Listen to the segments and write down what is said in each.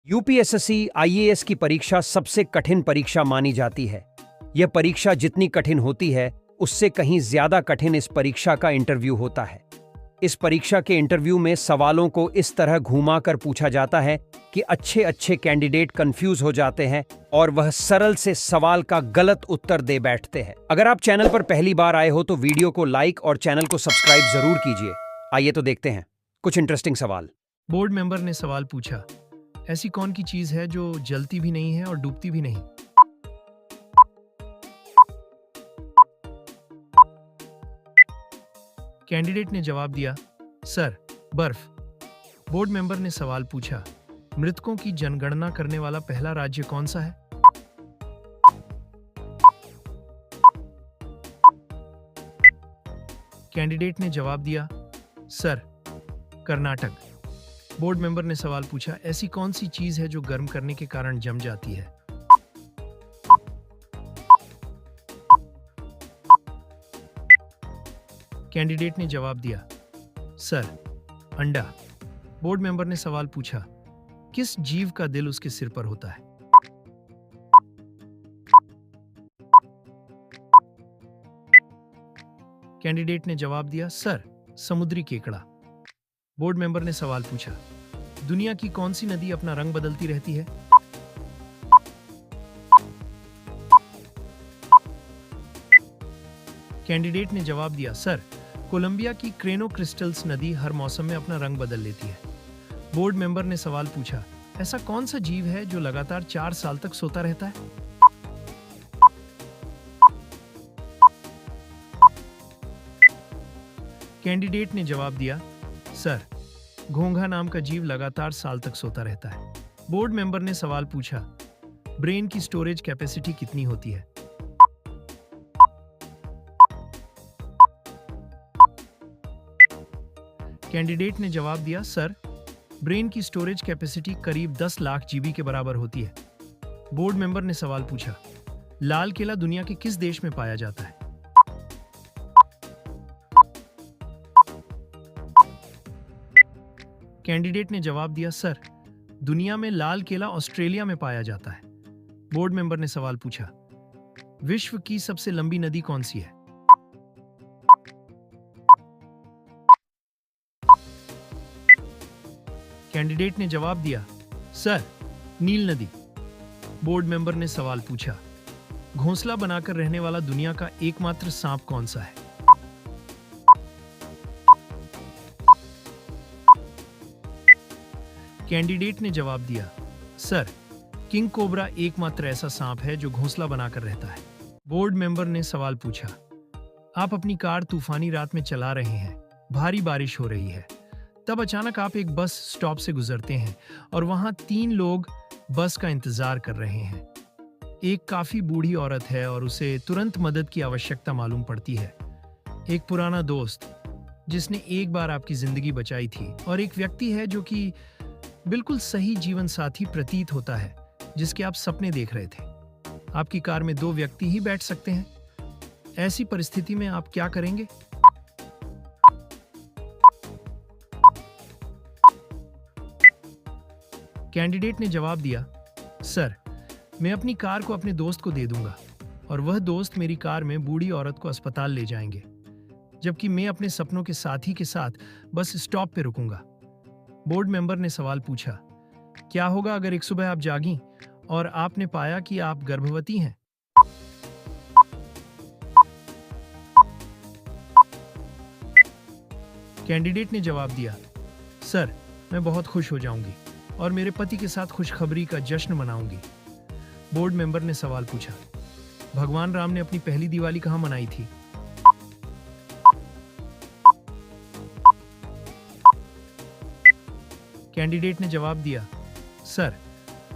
UPSSC IAS की परीक्षा सबसे कठिन परीक्षा मानी जाती है। यह परीक्षा जितनी कठिन होती है, उससे कहीं ज्यादा कठिन इस परीक्षा का इंटरव्यू होता है। इस परीक्षा के इंटरव्यू में सवालों को इस तरह घुमा कर पूछा जाता है कि अच्छे अच्छे कैंडिडेट कंफ्यूज हो जाते हैं और वह सरल से सवाल का गलत उत्तर दे बैठते हैं। अगर आप चैनल पर पहली बार आए हो तो वीडियो को लाइक और चैनल को सब्सक्राइब जरूर कीजिए। आइए तो देखते हैं कुछ इंटरेस्टिंग सवाल। बोर्ड मेंबर ने सवाल पूछा, ऐसी कौन की चीज है जो जलती भी नहीं है और डूबती भी नहीं? कैंडिडेट ने जवाब दिया, सर, बर्फ। बोर्ड मेंबर ने सवाल पूछा, मृतकों की जनगणना करने वाला पहला राज्य कौन सा है? कैंडिडेट ने जवाब दिया, सर, कर्नाटक। बोर्ड मेंबर ने सवाल पूछा, ऐसी कौन सी चीज है जो गर्म करने के कारण जम जाती है? कैंडिडेट ने जवाब दिया, सर, अंडा। बोर्ड मेंबर ने सवाल पूछा, किस जीव का दिल उसके सिर पर होता है? कैंडिडेट ने जवाब दिया, सर, समुद्री केकड़ा। बोर्ड मेंबर ने सवाल पूछा, दुनिया की कौन सी नदी अपना रंग बदलती रहती है? कैंडिडेट ने जवाब दिया, सर, कोलंबिया की क्रेनो क्रिस्टल्स नदी हर मौसम में अपना रंग बदल लेती है। बोर्ड मेंबर ने सवाल पूछा, ऐसा कौन सा जीव है जो लगातार 4 साल तक सोता रहता है? कैंडिडेट ने जवाब दिया, सर, घोंघा नाम का जीव लगातार साल तक सोता रहता है। बोर्ड मेंबर ने सवाल पूछा, ब्रेन की स्टोरेज कैपेसिटी कितनी होती है? कैंडिडेट ने जवाब दिया, सर, ब्रेन की स्टोरेज कैपेसिटी करीब 10 लाख जीबी के बराबर होती है। बोर्ड मेंबर ने सवाल पूछा, लाल किला दुनिया के किस देश में पाया जाता है? कैंडिडेट ने जवाब दिया, सर, दुनिया में लाल किला ऑस्ट्रेलिया में पाया जाता है। बोर्ड मेंबर ने सवाल पूछा, विश्व की सबसे लंबी नदी कौन सी है? कैंडिडेट ने जवाब दिया, सर, नील नदी। बोर्ड मेंबर ने सवाल पूछा, घोंसला बनाकर रहने वाला दुनिया का एकमात्र सांप कौन सा है? कैंडिडेट ने जवाब दिया, सर, किंग कोबरा एकमात्र ऐसा सांप है जो घोंसला बनाकर रहता है। बोर्ड मेंबर ने सवाल पूछा, आप अपनी कार तूफानी रात में चला रहे हैं, भारी बारिश हो रही है, तब अचानक आप एक बस स्टॉप से गुजरते हैं और वहां 3 लोग बस का इंतजार कर रहे हैं। एक काफी बूढ़ी औरत है और उसे तुरंत मदद की आवश्यकता मालूम पड़ती है। एक पुराना दोस्त जिसने एक बार आपकी जिंदगी बचाई थी, और एक व्यक्ति है जो कि बिल्कुल सही जीवन साथी प्रतीत होता है, जिसके आप सपने देख रहे थे। आपकी कार में 2 व्यक्ति ही बैठ सकते हैं। ऐसी परिस्थिति में आप क्या करेंगे? कैंडिडेट ने जवाब दिया, सर, मैं अपनी कार को अपने दोस्त को दे दूंगा और वह दोस्त मेरी कार में बूढ़ी औरत को अस्पताल ले जाएंगे, जबकि मैं अपने सपनों के साथी के साथ बस स्टॉप पे रुकूंगा। बोर्ड मेंबर ने सवाल पूछा, क्या होगा अगर एक सुबह आप जागी और आपने पाया कि आप गर्भवती हैं? कैंडिडेट ने जवाब दिया, सर, मैं बहुत खुश हो जाऊंगी और मेरे पति के साथ खुशखबरी का जश्न मनाऊंगी। बोर्ड मेंबर ने सवाल पूछा, भगवान राम ने अपनी पहली दिवाली कहां मनाई थी? कैंडिडेट ने जवाब दिया, सर,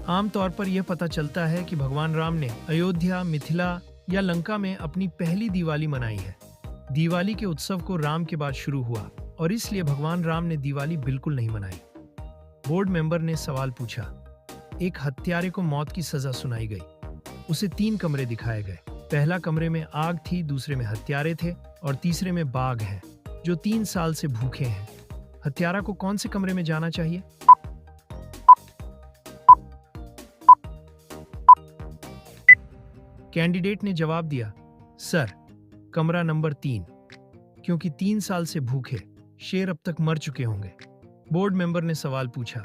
आमतौर पर यह पता चलता है कि भगवान राम ने अयोध्या, मिथिला या लंका में अपनी पहली दिवाली मनाई है। दिवाली के उत्सव को राम के बाद शुरू हुआ और इसलिए भगवान राम ने दिवाली बिल्कुल नहीं मनाई। बोर्ड मेंबर ने सवाल पूछा, एक हत्यारे को मौत की सजा सुनाई गई। उसे 3 कमरे दिखाए गए। पहला कमरे में आग थी, दूसरे में हत्यारे थे और तीसरे में बाघ हैं जो 3 साल से भूखे हैं। हत्यारा को कौन से कमरे में जाना चाहिए? कैंडिडेट ने जवाब दिया, सर, कमरा नंबर 3, क्योंकि 3 साल से भूखे शेर अब तक मर चुके होंगे। बोर्ड मेंबर ने सवाल पूछा,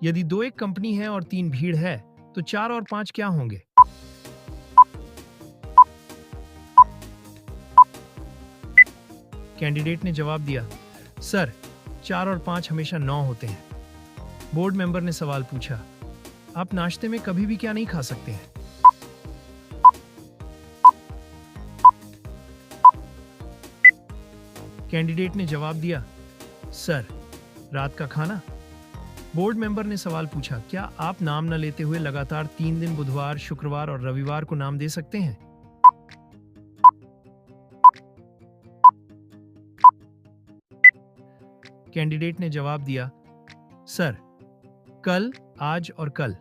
यदि 2 एक कंपनी है और 3 भीड़ है तो 4 और 5 क्या होंगे? कैंडिडेट ने जवाब दिया, सर, 4 और 5 हमेशा 9 होते हैं। बोर्ड मेंबर ने सवाल पूछा, आप नाश्ते में कभी भी क्या नहीं खा सकते हैं? कैंडिडेट ने जवाब दिया, सर, रात का खाना। बोर्ड मेंबर ने सवाल पूछा, क्या आप नाम न लेते हुए लगातार 3 दिन बुधवार, शुक्रवार और रविवार को नाम दे सकते हैं? कैंडिडेट ने जवाब दिया, सर, कल, आज और कल।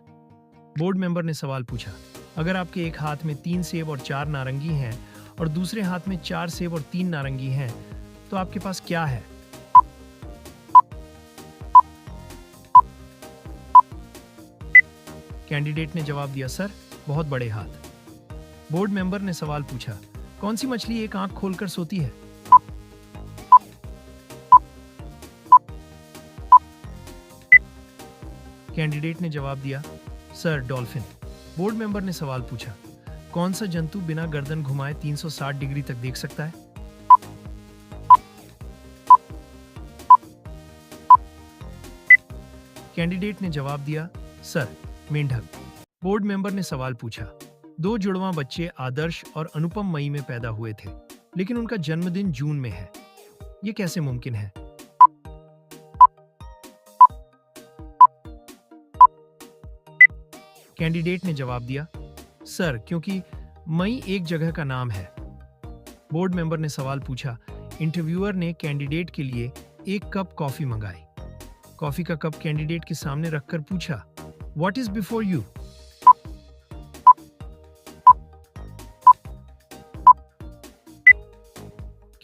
बोर्ड मेंबर ने सवाल पूछा, अगर आपके एक हाथ में 3 सेब और 4 नारंगी हैं और दूसरे हाथ में 4 सेब और 3 नारंगी हैं, तो आपके पास क्या है? कैंडिडेट ने जवाब दिया, सर, बहुत बड़े हाथ। बोर्ड मेंबर ने सवाल पूछा, कौन सी मछली एक आंख खोलकर सोती है? कैंडिडेट ने जवाब दिया, सर, डॉल्फिन। बोर्ड मेंबर ने सवाल पूछा, कौन सा जंतु बिना गर्दन घुमाए 360 डिग्री तक देख सकता है? कैंडिडेट ने जवाब दिया, सर, मेंढक। बोर्ड मेंबर ने सवाल पूछा, 2 जुड़वां बच्चे आदर्श और अनुपम मई में पैदा हुए थे, लेकिन उनका जन्मदिन जून में है। ये कैसे मुमकिन है? कैंडिडेट ने जवाब दिया, सर, क्योंकि मई एक जगह का नाम है। बोर्ड मेंबर ने सवाल पूछा, इंटरव्यूअर ने कैंडिडेट के लिए 1 कप कॉफी मंगाई। कॉफी का कप कैंडिडेट के सामने रखकर पूछा, what is before you?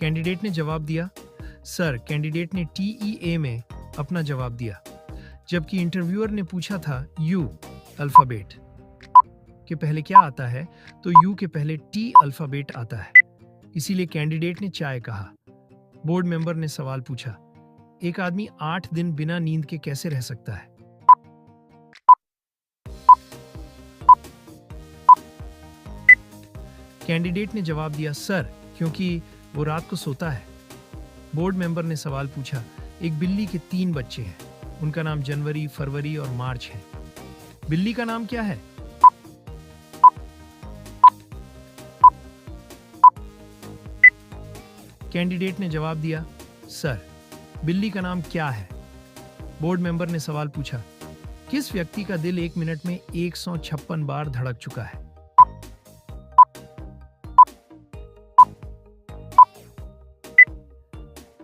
Candidate ने जवाब दिया, सर, कैंडिडेट ने TEA में अपना जवाब दिया, जबकि इंटरव्यूअर ने पूछा था यू अल्फाबेट के पहले क्या आता है, तो यू के पहले T अल्फाबेट आता है, इसीलिए कैंडिडेट ने चाय कहा। बोर्ड मेंबर ने सवाल पूछा, एक आदमी 8 दिन बिना नींद के कैसे रह सकता है? कैंडिडेट ने जवाब दिया, सर, क्योंकि वो रात को सोता है। बोर्ड मेंबर ने सवाल पूछा, एक बिल्ली के 3 बच्चे हैं, उनका नाम जनवरी, फरवरी और मार्च है। बिल्ली का नाम क्या है? कैंडिडेट ने जवाब दिया, सर, बिल्ली का नाम क्या है? बोर्ड मेंबर ने सवाल पूछा, किस व्यक्ति का दिल 1 मिनट में 156 बार धड़क चुका है?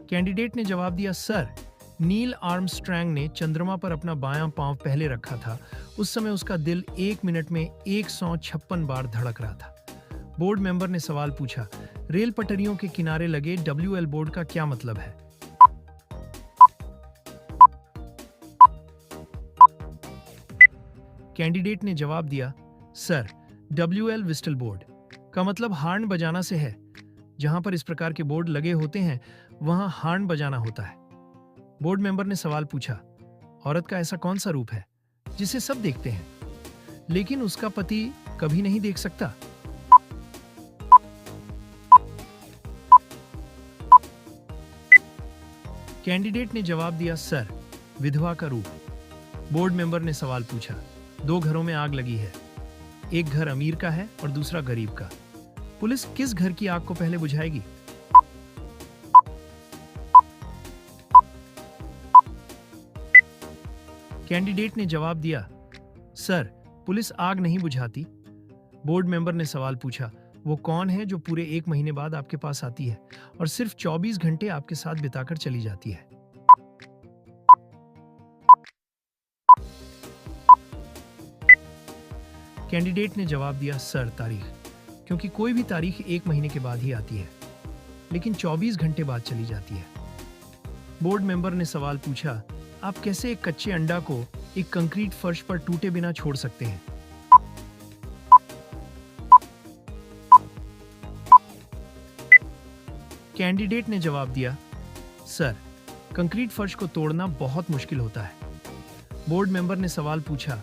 कैंडिडेट ने जवाब दिया, सर, नील आर्मस्ट्रैंग ने चंद्रमा पर अपना बायां पांव पहले रखा था, उस समय उसका दिल 1 मिनट में 156 बार धड़क रहा था। बोर्ड मेंबर ने सवाल पूछा, रेल पटरियों के किनारे लगे WL बोर्ड का क्या मतलब है? कैंडिडेट ने जवाब दिया, सर, WL विस्टल बोर्ड का मतलब हार्न बजाना से है। जहां पर इस प्रकार के बोर्ड लगे होते हैं वहां हार्न बजाना होता है। बोर्ड मेंबर ने सवाल पूछा, औरत का ऐसा कौन सा रूप है जिसे सब देखते हैं लेकिन उसका पति कभी नहीं देख सकता? कैंडिडेट ने जवाब दिया, सर, विधवा का रूप। बोर्ड मेंबर ने सवाल पूछा, 2 घरों में आग लगी है, एक घर अमीर का है और दूसरा गरीब का। पुलिस किस घर की आग को पहले बुझाएगी? कैंडिडेट ने जवाब दिया, सर, पुलिस आग नहीं बुझाती। बोर्ड मेंबर ने सवाल पूछा, वो कौन है जो पूरे 1 महीने बाद आपके पास आती है और सिर्फ 24 घंटे आपके साथ बिताकर चली जाती है? कैंडिडेट ने जवाब दिया, सर, तारीख, क्योंकि कोई भी तारीख 1 महीने के बाद ही आती है लेकिन 24 घंटे बाद चली जाती है। बोर्ड मेंबर ने सवाल पूछा, आप कैसे एक कच्चे अंडा को एक कंक्रीट फर्श पर टूटे बिना छोड़ सकते हैं? कैंडिडेट ने जवाब दिया, सर, कंक्रीट फर्श को तोड़ना बहुत मुश्किल होता है। बोर्ड मेंबर ने सवाल पूछा,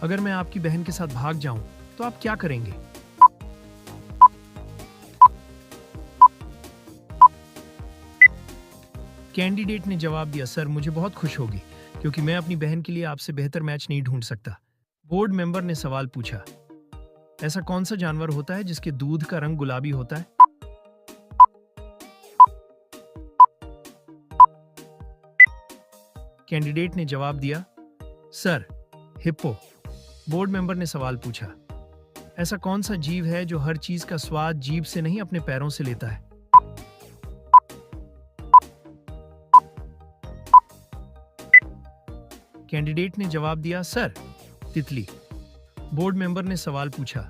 अगर मैं आपकी बहन के साथ भाग जाऊं तो आप क्या करेंगे? कैंडिडेट ने जवाब दिया, सर, मुझे बहुत खुश होगी क्योंकि मैं अपनी बहन के लिए आपसे बेहतर मैच नहीं ढूंढ सकता। बोर्ड मेंबर ने सवाल पूछा, ऐसा कौन सा जानवर होता है जिसके दूध का रंग गुलाबी होता है? कैंडिडेट ने जवाब दिया, सर, हिप्पो। बोर्ड मेंबर ने सवाल पूछा, ऐसा कौन सा जीव है जो हर चीज का स्वाद जीभ से नहीं अपने पैरों से लेता है? कैंडिडेट ने जवाब दिया, सर, तितली। बोर्ड मेंबर ने सवाल पूछा,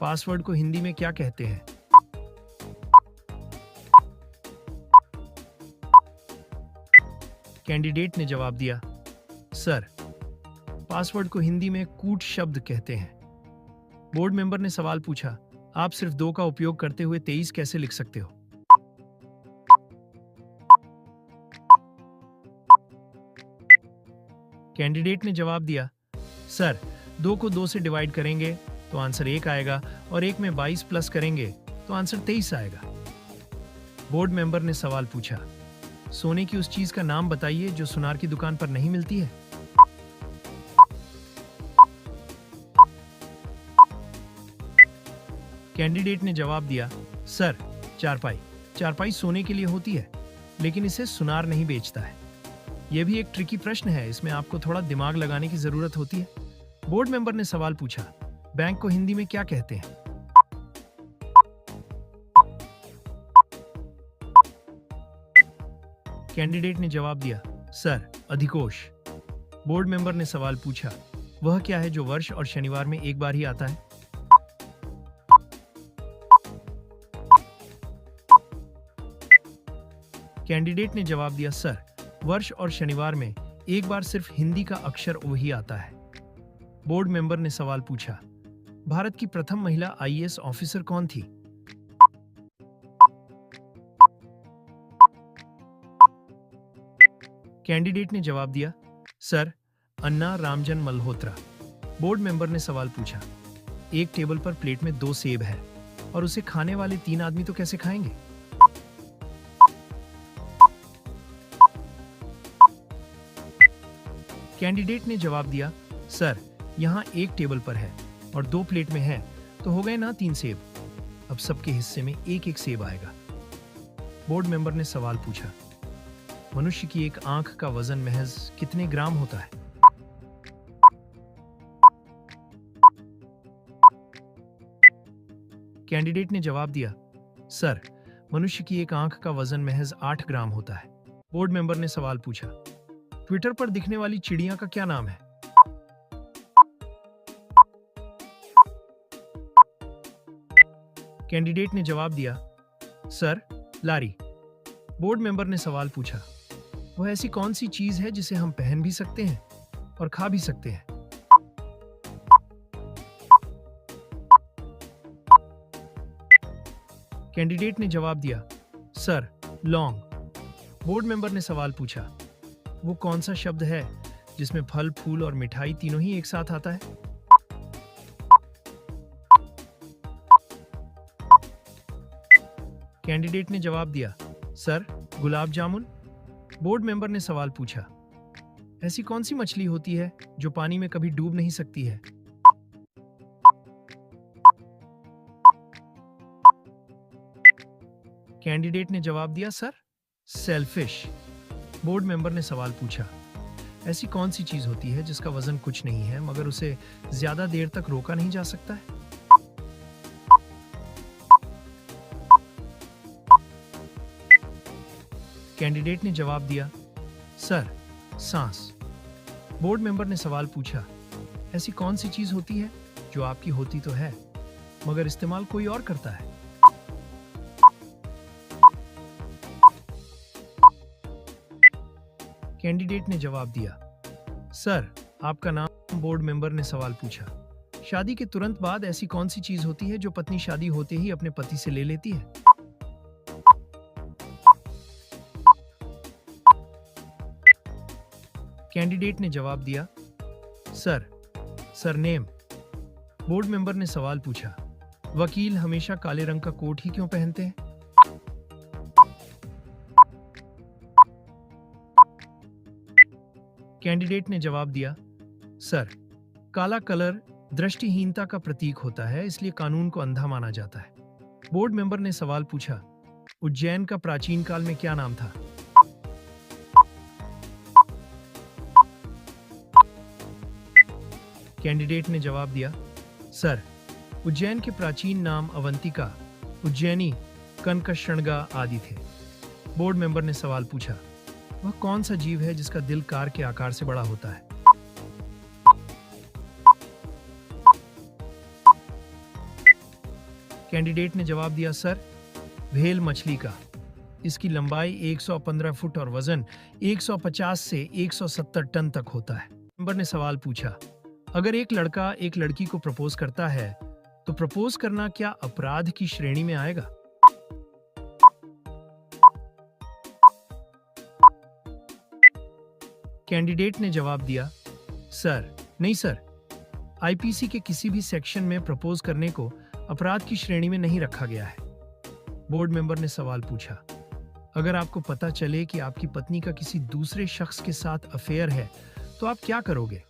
पासवर्ड को हिंदी में क्या कहते हैं? कैंडिडेट ने जवाब दिया, सर, पासवर्ड को हिंदी में कूट शब्द कहते हैं। बोर्ड मेंबर ने सवाल पूछा, आप सिर्फ 2 का उपयोग करते हुए 23 कैसे लिख सकते हो? कैंडिडेट ने जवाब दिया, सर, 2 को 2 से डिवाइड करेंगे तो आंसर 1 आएगा और 1 में 22 प्लस करेंगे तो आंसर 23 आएगा। बोर्ड मेंबर ने सवाल पूछा, सोने की उस चीज का नाम बताइए जो सुनार की दुकान पर नहीं मिलती है। कैंडिडेट ने जवाब दिया, सर, चारपाई। चारपाई सोने के लिए होती है लेकिन इसे सुनार नहीं बेचता है। यह भी एक ट्रिकी प्रश्न है, इसमें आपको थोड़ा दिमाग लगाने की जरूरत होती है। बोर्ड मेंबर ने सवाल पूछा, बैंक को हिंदी में क्या कहते हैं? कैंडिडेट ने जवाब दिया, सर, अधिकोष। बोर्ड मेंबर ने सवाल पूछा, वह क्या है जो वर्ष और शनिवार में एक बार ही आता है? कैंडिडेट ने जवाब दिया, सर, वर्ष और शनिवार में एक बार सिर्फ हिंदी का अक्षर वही आता है। बोर्ड मेंबर ने सवाल पूछा, भारत की प्रथम महिला आईएएस ऑफिसर कौन थी? कैंडिडेट ने जवाब दिया, सर, अन्ना रामजन मल्होत्रा। बोर्ड मेंबर ने सवाल पूछा, एक टेबल पर प्लेट में 2 सेब है और उसे खाने वाले 3 आदमी तो कैसे खाएंगे? कैंडिडेट ने जवाब दिया, सर, यहाँ एक टेबल पर है और 2 प्लेट में है तो हो गए ना 3 सेब। अब सबके हिस्से में एक एक सेब आएगा। बोर्ड मेंबर ने सवाल पूछा, मनुष्य की एक आंख का वजन महज कितने ग्राम होता है? कैंडिडेट ने जवाब दिया, सर, मनुष्य की एक आंख का वजन महज 8 ग्राम होता है। बोर्ड मेंबर ने सवाल पूछा, ट्विटर पर दिखने वाली चिड़िया का क्या नाम है? कैंडिडेट ने जवाब दिया, सर, लारी। बोर्ड मेंबर ने सवाल पूछा, वह ऐसी कौन सी चीज है जिसे हम पहन भी सकते हैं और खा भी सकते हैं? कैंडिडेट ने जवाब दिया, सर, लौंग। बोर्ड मेंबर ने सवाल पूछा, वो कौन सा शब्द है जिसमें फल, फूल और मिठाई तीनों ही एक साथ आता है? कैंडिडेट ने जवाब दिया, sir, gulab jamun. Board member ने सवाल पूछा, ऐसी कौन सी मछली होती है जो पानी में कभी डूब नहीं सकती है? कैंडिडेट ने जवाब दिया, सर, सेलफिश। बोर्ड मेंबर ने सवाल पूछा, ऐसी कौन सी चीज होती है जिसका वजन कुछ नहीं है मगर उसे ज्यादा देर तक रोका नहीं जा सकता है? कैंडिडेट ने जवाब दिया, सर, सांस। बोर्ड मेंबर ने सवाल पूछा, ऐसी कौन सी चीज होती है जो आपकी होती तो है मगर इस्तेमाल कोई और करता है? कैंडिडेट ने जवाब दिया, सर, आपका नाम। बोर्ड मेंबर ने सवाल पूछा, शादी के तुरंत बाद ऐसी कौन सी चीज होती है जो पत्नी शादी होते ही अपने पति से ले लेती है? कैंडिडेट ने जवाब दिया, सर, सरनेम। बोर्ड मेंबर ने सवाल पूछा, वकील हमेशा काले रंग का कोट ही क्यों पहनते हैं? कैंडिडेट ने जवाब दिया, सर, काला कलर दृष्टिहीनता का प्रतीक होता है, इसलिए कानून को अंधा माना जाता है। बोर्ड मेंबर ने सवाल पूछा, उज्जैन का प्राचीन काल में क्या नाम था? कैंडिडेट ने जवाब दिया, सर, उज्जैन के प्राचीन नाम अवंतिका, उज्जैनी, कनकशृंगा आदि थे। बोर्ड मेंबर ने सवाल पूछा, वह कौन सा जीव है जिसका दिल कार के आकार से बड़ा होता है? कैंडिडेट ने जवाब दिया, सर, व्हेल मछली का। इसकी लंबाई 115 फुट और वजन 150 से 170 टन तक होता है। मेंबर ने सवाल पूछा, अगर एक लड़का एक लड़की को प्रपोज करता है तो प्रपोज करना क्या अपराध की श्रेणी में आएगा? कैंडिडेट ने जवाब दिया, सर, नहीं सर, आईपीसी के किसी भी सेक्शन में प्रपोज करने को अपराध की श्रेणी में नहीं रखा गया है। बोर्ड मेंबर ने सवाल पूछा, अगर आपको पता चले कि आपकी पत्नी का किसी दूसरे शख्स के साथ अफेयर है तो आप क्या करोगे?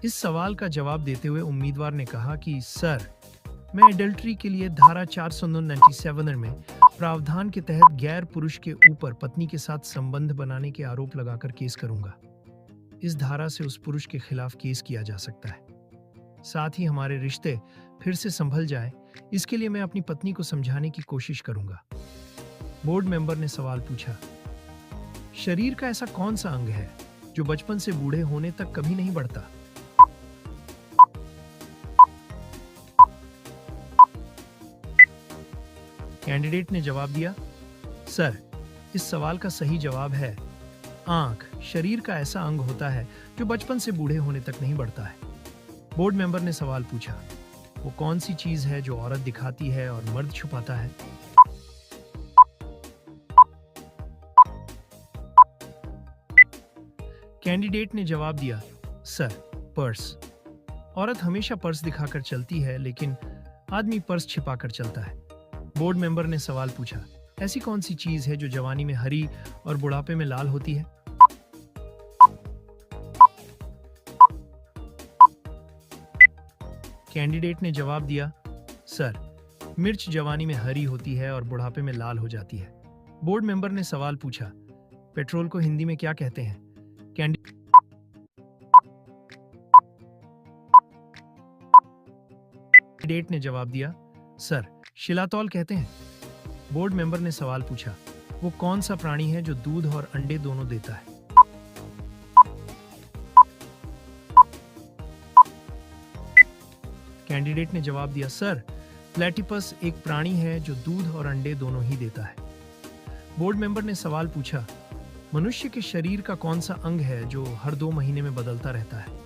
इस सवाल का जवाब देते हुए उम्मीदवार ने कहा कि सर, मैं एडल्ट्री के लिए धारा 497 में प्रावधान के तहत गैर पुरुष के ऊपर पत्नी के साथ संबंध बनाने के आरोप लगाकर केस करूंगा। इस धारा से उस पुरुष के खिलाफ केस किया जा सकता है। साथ ही हमारे रिश्ते फिर से संभल जाए, इसके लिए मैं अपनी पत्नी को समझाने की कोशिश करूंगा। बोर्ड मेंबर ने सवाल पूछा, शरीर का ऐसा कौन सा अंग है जो बचपन से बूढ़े होने तक कभी नहीं बढ़ता? कैंडिडेट ने जवाब दिया, सर, इस सवाल का सही जवाब है आंख। शरीर का ऐसा अंग होता है जो बचपन से बूढ़े होने तक नहीं बढ़ता है। बोर्ड मेंबर ने सवाल पूछा, वो कौन सी चीज है जो औरत दिखाती है और मर्द छुपाता है? कैंडिडेट ने जवाब दिया, सर, पर्स। औरत हमेशा पर्स दिखाकर चलती है, लेकिन आदमी पर्स छिपाकर चलता है। बोर्ड मेंबर ने सवाल पूछा, ऐसी कौन सी चीज है जो जवानी में हरी और बुढ़ापे में लाल होती है? कैंडिडेट ने जवाब दिया, सर, मिर्च जवानी में हरी होती है और बुढ़ापे में लाल हो जाती है। बोर्ड मेंबर ने सवाल पूछा, पेट्रोल को हिंदी में क्या कहते हैं? कैंडिडेट ने जवाब दिया, सर, शिलातौल कहते हैं। बोर्ड मेंबर ने सवाल पूछा, वो कौन सा प्राणी है जो दूध और अंडे दोनों देता है? कैंडिडेट ने जवाब दिया, सर, प्लेटिपस एक प्राणी है जो दूध और अंडे दोनों ही देता है। बोर्ड मेंबर ने सवाल पूछा, मनुष्य के शरीर का कौन सा अंग है जो हर 2 महीने में बदलता रहता है?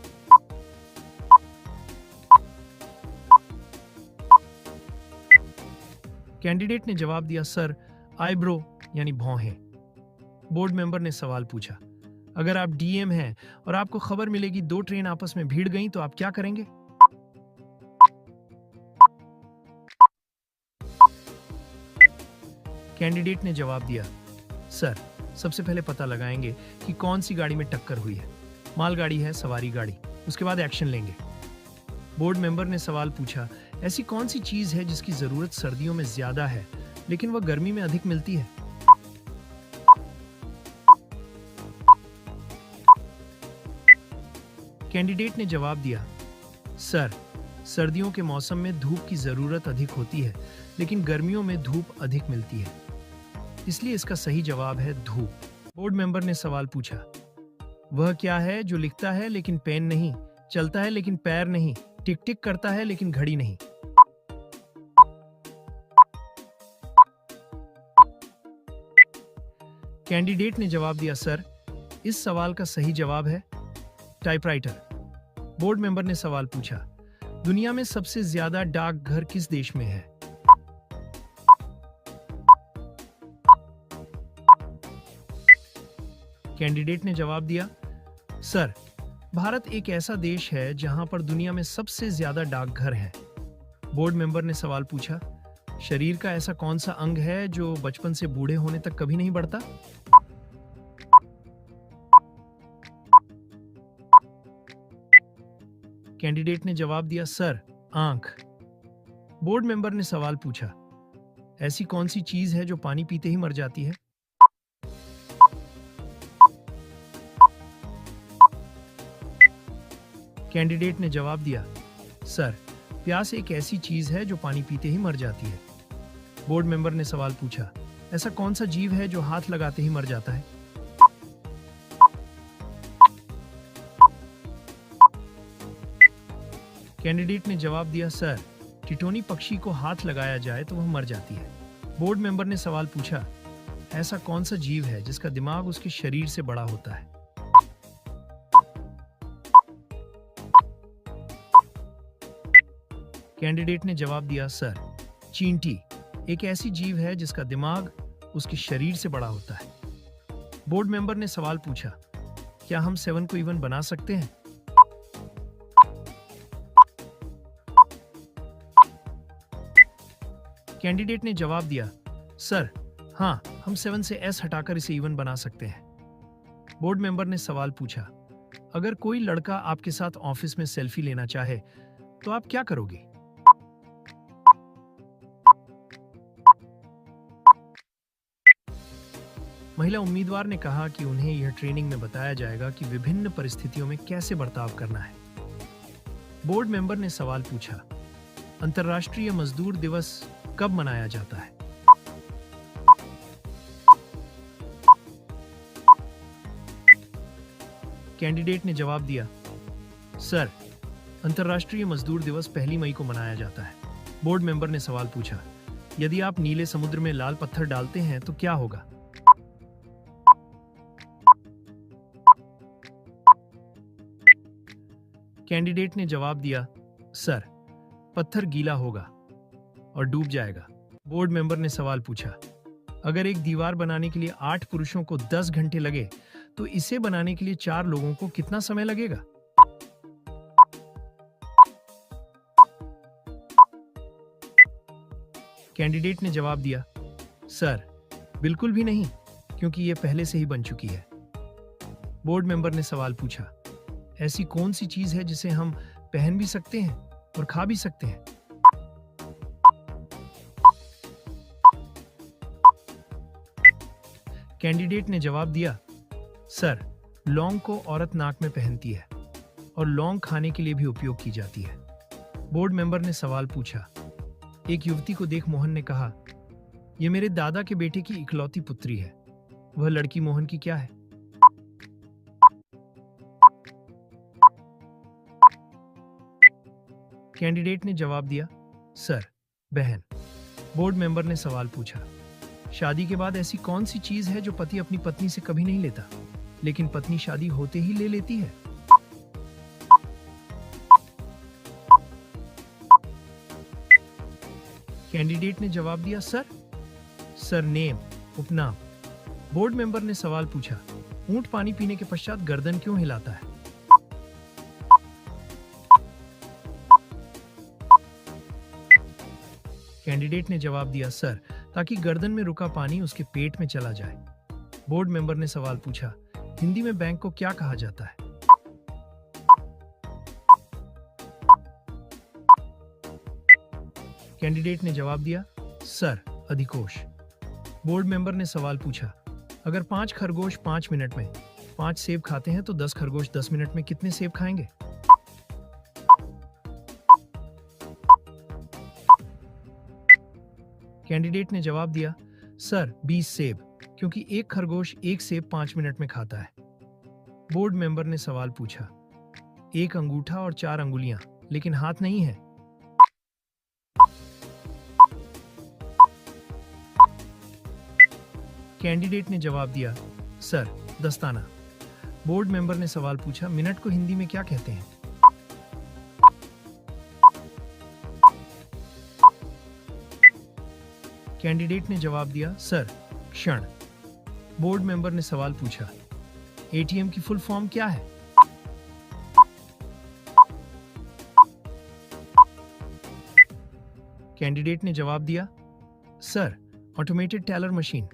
कैंडिडेट ने जवाब दिया, सर, आईब्रो यानी भौहें। बोर्ड मेंबर ने सवाल पूछा, अगर आप डीएम हैं और आपको खबर मिलेगी 2 ट्रेन आपस में भिड़ गईं तो आप क्या करेंगे? कैंडिडेट ने जवाब दिया, सर, सबसे पहले पता लगाएंगे कि कौन सी गाड़ी में टक्कर हुई है, मालगाड़ी है, सवारी गाड़ी, उसके बाद एक्शन लेंगे। बोर्ड मेंबर ने सवाल पूछा, ऐसी कौन सी चीज है जिसकी जरूरत सर्दियों में ज्यादा है लेकिन वह गर्मी में अधिक मिलती है? कैंडिडेट ने जवाब दिया, सर, सर्दियों के मौसम में धूप की जरूरत अधिक होती है लेकिन गर्मियों में धूप अधिक मिलती है, इसलिए इसका सही जवाब है धूप। बोर्ड मेंबर ने सवाल पूछा, वह क्या है जो लिखता है लेकिन पेन नहीं, चलता है लेकिन पैर नहीं, टिक टिक करता है लेकिन घड़ी नहीं? कैंडिडेट ने जवाब दिया, सर, इस सवाल का सही जवाब है टाइपराइटर। बोर्ड मेंबर ने सवाल पूछा, दुनिया में सबसे ज्यादा डाकघर किस देश में है? कैंडिडेट ने जवाब दिया, सर, भारत एक ऐसा देश है जहां पर दुनिया में सबसे ज्यादा डाकघर हैं। बोर्ड मेंबर ने सवाल पूछा, शरीर का ऐसा कौन सा अंग है जो बचपन से बूढ़े होने तक कभी नहीं बढ़ता? कैंडिडेट ने जवाब दिया, सर, आंख। बोर्ड मेंबर ने सवाल पूछा, ऐसी कौन सी चीज है जो पानी पीते ही मर जाती है? कैंडिडेट ने जवाब दिया, सर, प्यास एक ऐसी चीज है जो पानी पीते ही मर जाती है। बोर्ड मेंबर ने सवाल पूछा, ऐसा कौन सा जीव है जो हाथ लगाते ही मर जाता है? कैंडिडेट ने जवाब दिया, सर, टिटोनी पक्षी को हाथ लगाया जाए तो वह मर जाती है। बोर्ड मेंबर ने सवाल पूछा, ऐसा कौन सा जीव है जिसका दिमाग उसके शरीर से बड़ा होता है? कैंडिडेट ने जवाब दिया, सर, चींटी एक ऐसी जीव है जिसका दिमाग उसके शरीर से बड़ा होता है। बोर्ड मेंबर ने सवाल पूछा, क्या हम 7 को इवन बना सकते हैं? कैंडिडेट ने जवाब दिया, सर, हाँ, हम 7 से S हटाकर इसे इवन बना सकते हैं। बोर्ड मेंबर ने सवाल पूछा, अगर कोई लड़का आपके साथ ऑफिस में सेल्फी लेना चाहे तो आप क्या करोगे? महिला उम्मीदवार ने कहा कि उन्हें यह ट्रेनिंग में बताया जाएगा कि विभिन्न परिस्थितियों में कैसे बर्ताव करना है। बोर्ड मेंबर ने सवाल पूछा, अंतर्राष्ट्रीय मजदूर दिवस कब मनाया जाता है? कैंडिडेट ने जवाब दिया, सर, अंतर्राष्ट्रीय मजदूर दिवस 1 मई को मनाया जाता है। बोर्ड मेंबर ने सवाल पूछा, यदि आप नीले समुद्र में लाल पत्थर डालते हैं तो क्या होगा? कैंडिडेट ने जवाब दिया, सर, पत्थर गीला होगा और डूब जाएगा। बोर्ड मेंबर ने सवाल पूछा, अगर एक दीवार बनाने के लिए 8 पुरुषों को 10 घंटे लगे तो इसे बनाने के लिए 4 लोगों को कितना समय लगेगा? कैंडिडेट ने जवाब दिया, सर, बिल्कुल भी नहीं, क्योंकि यह पहले से ही बन चुकी है। बोर्ड मेंबर ने सवाल पूछा, ऐसी कौन सी चीज है जिसे हम पहन भी सकते हैं और खा भी सकते हैं? कैंडिडेट ने जवाब दिया, सर, लौंग को औरत नाक में पहनती है और लौंग खाने के लिए भी उपयोग की जाती है। बोर्ड मेंबर ने सवाल पूछा, एक युवती को देख मोहन ने कहा, यह मेरे दादा के बेटे की इकलौती पुत्री है, वह लड़की मोहन की क्या है? कैंडिडेट ने जवाब दिया, सर, बहन। बोर्ड मेंबर ने सवाल पूछा, शादी के बाद ऐसी कौन सी चीज है जो पति अपनी पत्नी से कभी नहीं लेता, लेकिन पत्नी शादी होते ही ले लेती है? कैंडिडेट ने जवाब दिया, सर, सरनेम, उपनाम। बोर्ड मेंबर ने सवाल पूछा, ऊंट पानी पीने के पश्चात गर्दन क्यों हिलाता है? कैंडिडेट ने जवाब दिया, सर, ताकि गर्दन में रुका पानी उसके पेट में चला जाए। बोर्ड मेंबर ने सवाल पूछा, हिंदी में बैंक को क्या कहा जाता है? कैंडिडेट ने जवाब दिया, सर, अधिकोष। बोर्ड मेंबर ने सवाल पूछा, अगर 5 खरगोश 5 मिनट में 5 सेब खाते हैं तो 10 खरगोश 10 मिनट में कितने सेब खाएंगे? कैंडिडेट ने जवाब दिया, सर, 20 सेब, क्योंकि एक खरगोश एक सेब 5 मिनट में खाता है। बोर्ड मेंबर ने सवाल पूछा, एक अंगूठा और 4 अंगुलियां, लेकिन हाथ नहीं है। कैंडिडेट ने जवाब दिया, सर, दस्ताना। बोर्ड मेंबर ने सवाल पूछा, मिनट को हिंदी में क्या कहते हैं? कैंडिडेट ने जवाब दिया, सर, क्षण। बोर्ड मेंबर ने सवाल पूछा, एटीएम की फुल फॉर्म क्या है? कैंडिडेट ने जवाब दिया, सर, ऑटोमेटेड टेलर मशीन।